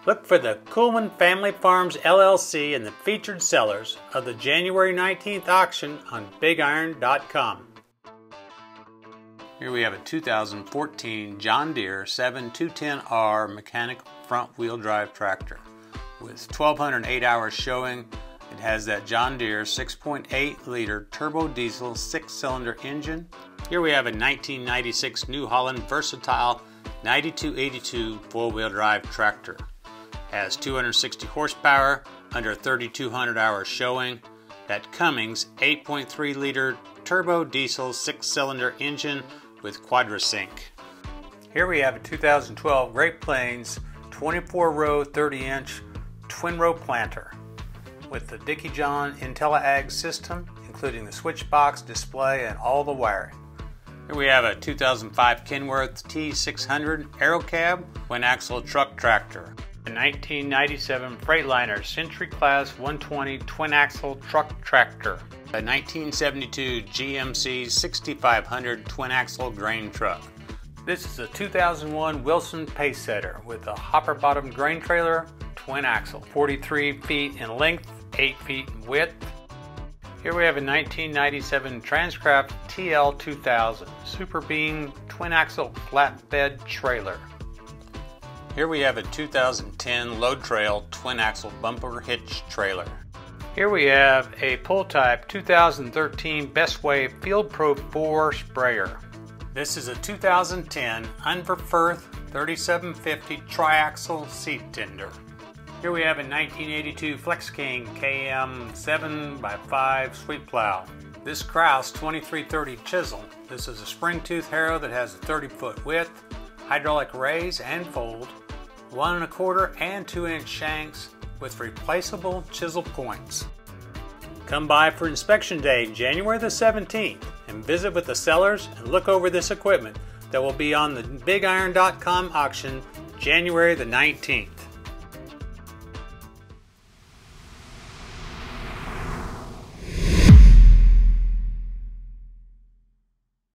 Look for the Kuhlman Family Farms LLC and the featured sellers of the January 19th auction on BigIron.com. Here we have a 2014 John Deere 7210R mechanical front wheel drive tractor. With 1,208 hours showing, it has that John Deere 6.8 liter turbo diesel 6-cylinder engine. Here we have a 1996 New Holland versatile 9282 four-wheel drive tractor. Has 260 horsepower, under 3,200 hours showing. That Cummins 8.3 liter turbo diesel 6-cylinder engine with quadrasync. Here we have a 2012 Great Plains 24-row 30-inch twin-row planter with the Dickie John IntelliAg system, including the switch box, display, and all the wiring. Here we have a 2005 Kenworth T600 Aero Cab twin-axle truck tractor. A 1997 Freightliner Century Class 120 twin-axle truck tractor. A 1972 GMC 6500 twin-axle grain truck. This is a 2001 Wilson Pacesetter with a hopper-bottom grain trailer, twin-axle, 43 feet in length, 8 feet in width. Here we have a 1997 Transcraft TL2000 Super Beam twin-axle flatbed trailer. Here we have a 2010 Load Trail twin-axle bumper hitch trailer. Here we have a Pull-Type 2013 Bestway Field Pro 4 sprayer. This is a 2010 Unverferth 3750 triaxle seed tender. Here we have a 1982 Flex King KM 7x5 sweep plow. This Kraus 2330 chisel. This is a spring tooth harrow that has a 30-foot width, hydraulic raise and fold, 1 1/4 and 2-inch shanks with replaceable chisel points. Come by for inspection day January the 17th and visit with the sellers and look over this equipment that will be on the BigIron.com auction January the 19th.